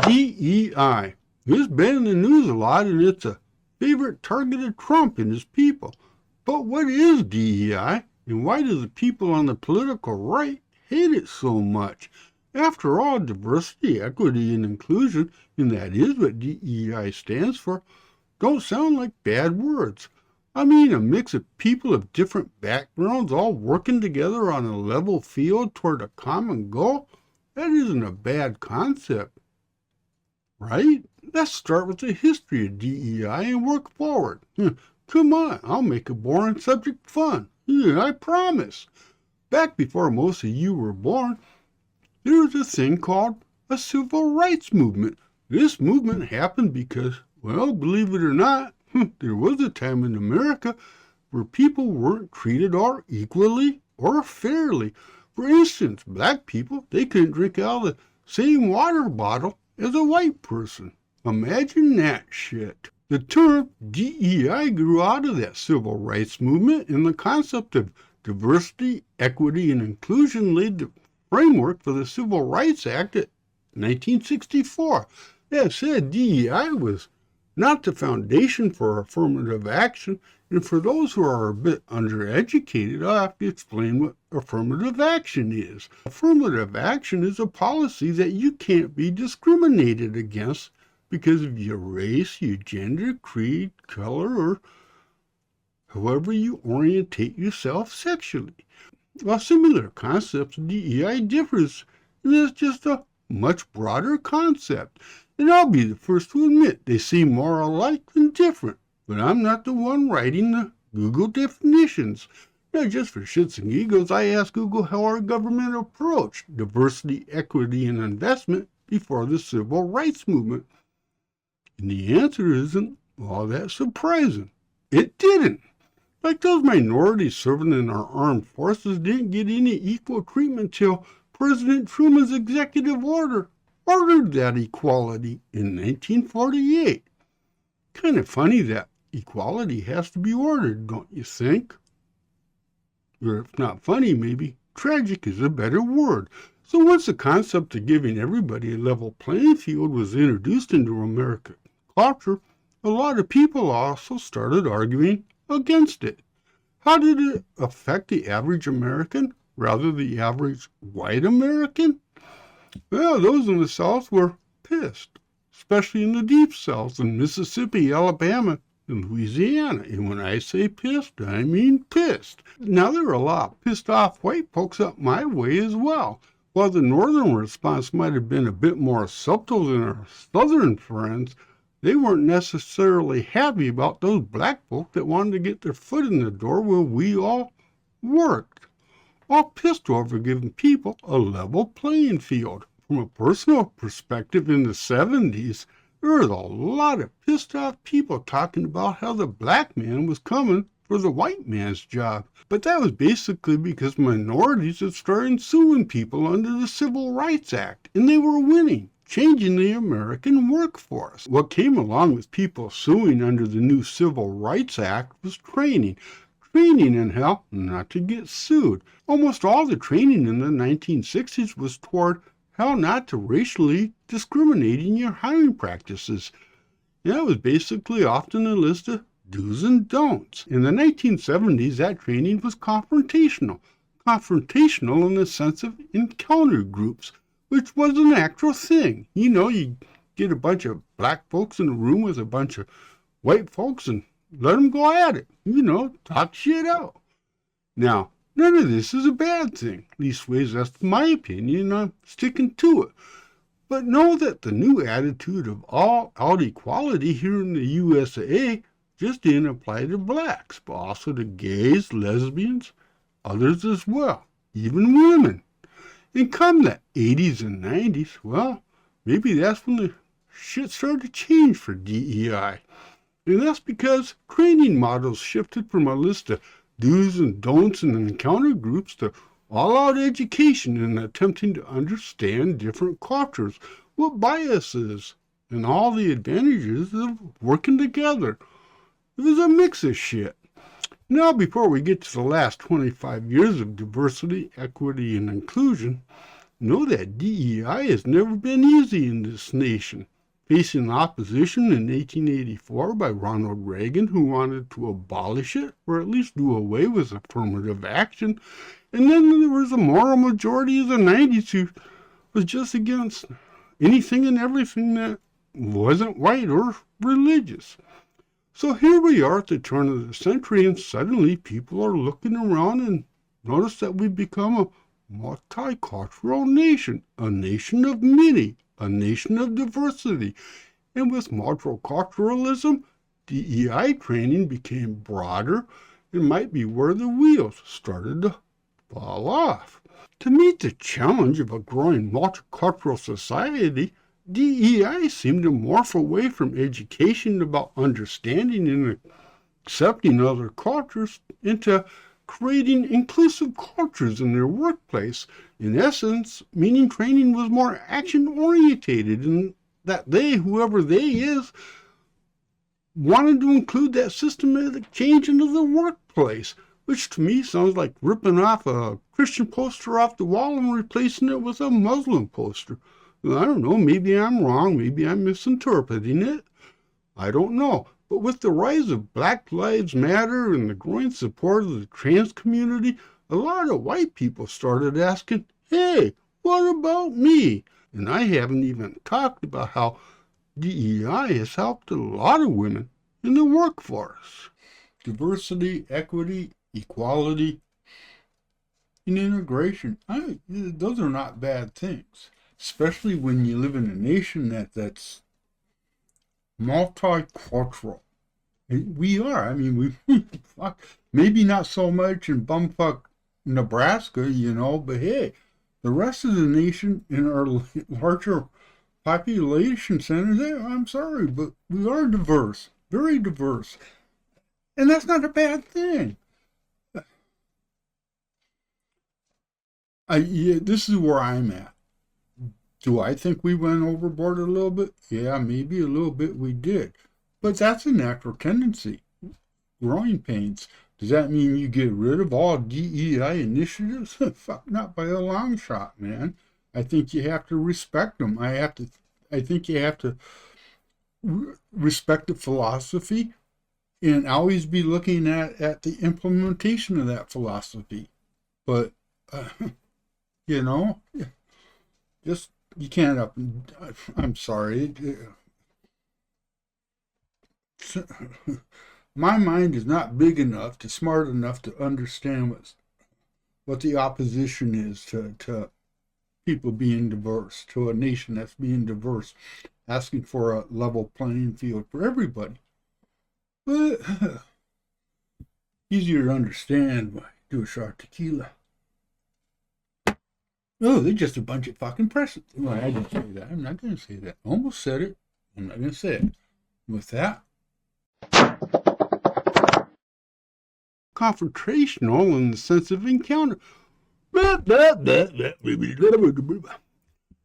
DEI. It's been in the news a lot, and it's a favorite target of Trump and his people. But what is DEI, and why do the people on the political right hate it so much? After all, diversity, equity, and inclusion, and that is what DEI stands for, don't sound like bad words. I mean, a mix of people of different backgrounds all working together on a level field toward a common goal? That isn't a bad concept, right? Let's start with the history of DEI and work forward. Come on, I'll make a boring subject fun. I promise. Back before most of you were born, there was a thing called a civil rights movement. This movement happened because, well, believe it or not, there was a time in America where people weren't treated all equally or fairly. For instance, black people, they couldn't drink out of the same water bottle as a white person. Imagine that shit. The term DEI grew out of that civil rights movement, and the concept of diversity, equity, and inclusion laid the framework for the Civil Rights Act of 1964. That said, DEI was not the foundation for affirmative action, and for those who are a bit undereducated, I'll have to explain what affirmative action is. Affirmative action is a policy that you can't be discriminated against because of your race, your gender, creed, color, or however you orientate yourself sexually. While similar concepts, DEI differs, and it's just a much broader concept. And I'll be the first to admit they seem more alike than different, but I'm not the one writing the Google definitions. Now, just for shits and giggles, I asked Google how our government approached diversity, equity, and investment before the civil rights movement. And the answer isn't all that surprising. It didn't. Like those minorities serving in our armed forces didn't get any equal treatment till President Truman's executive order ordered that equality in 1948. Kind of funny that equality has to be ordered, don't you think? Or if not funny, maybe tragic is a better word. So once the concept of giving everybody a level playing field was introduced into American culture, a lot of people also started arguing against it. How did it affect the average American, rather the average white American? Well, those in the South were pissed, especially in the Deep South in Mississippi, Alabama, and Louisiana. And when I say pissed, I mean pissed. Now, there are a lot of pissed off white folks up my way as well. While the northern response might have been a bit more subtle than our southern friends, they weren't necessarily happy about those black folk that wanted to get their foot in the door where we all worked. All pissed over giving people a level playing field. From a personal perspective, in the 70s, there was a lot of pissed off people talking about how the black man was coming for the white man's job. But that was basically because minorities had started suing people under the Civil Rights Act, and they were winning, changing the American workforce. What came along with people suing under the new Civil Rights Act was training. Training in how not to get sued. Almost all the training in the 1960s was toward how not to racially discriminate in your hiring practices. And that was basically often a list of do's and don'ts. In the 1970s, that training was confrontational. Confrontational in the sense of encounter groups, which was an actual thing. You get a bunch of black folks in a room with a bunch of white folks and let them go at it. Talk shit out. Now, none of this is a bad thing. Leastways, that's my opinion, and I'm sticking to it. But know that the new attitude of all-out equality here in the USA just didn't apply to blacks, but also to gays, lesbians, others as well, even women. And come the 80s and 90s, well, maybe that's when the shit started to change for DEI. And that's because training models shifted from a list of do's and don'ts and encounter groups to all-out education and attempting to understand different cultures, what bias is, and all the advantages of working together. It was a mix of shit. Now, before we get to the last 25 years of diversity, equity, and inclusion, know that DEI has never been easy in this nation. Facing opposition in 1884 by Ronald Reagan, who wanted to abolish it, or at least do away with affirmative action. And then there was a moral majority of the 90s who was just against anything and everything that wasn't white or religious. So here we are at the turn of the century, and suddenly people are looking around and notice that we've become a multicultural nation, a nation of many, a nation of diversity. And with multiculturalism, DEI training became broader and might be where the wheels started to fall off. To meet the challenge of a growing multicultural society, DEI seemed to morph away from education about understanding and accepting other cultures into creating inclusive cultures in their workplace. In essence, meaning training was more action-orientated and that they, whoever they is, wanted to include that systematic change into the workplace, which to me sounds like ripping off a Christian poster off the wall and replacing it with a Muslim poster. I don't know, maybe I'm wrong, maybe I'm misinterpreting it. I don't know. But with the rise of Black Lives Matter and the growing support of the trans community, a lot of white people started asking, hey, what about me? And I haven't even talked about how DEI has helped a lot of women in the workforce. Diversity, equity, equality, and integration, those are not bad things, especially when you live in a nation that's multicultural. We are. I mean, maybe not so much in bumfuck Nebraska, but hey, the rest of the nation in our larger population centers, I'm sorry, but we are diverse, very diverse. And that's not a bad thing. This is where I'm at. Do I think we went overboard a little bit? Yeah, maybe a little bit we did. But that's a natural tendency. Growing pains. Does that mean you get rid of all DEI initiatives? Fuck, not by a long shot, man. I think you have to respect them. I think you have to respect the philosophy and always be looking at the implementation of that philosophy. But, just, you can't I'm sorry. My mind is not big enough smart enough to understand what the opposition is to people being diverse, to a nation that's being diverse, asking for a level playing field for everybody. But easier to understand when I do a shot tequila. Oh, they're just a bunch of fucking presidents. Well, I didn't say that. I'm not going to say that. Almost said it. I'm not going to say it. With that, confrontational in the sense of encounter.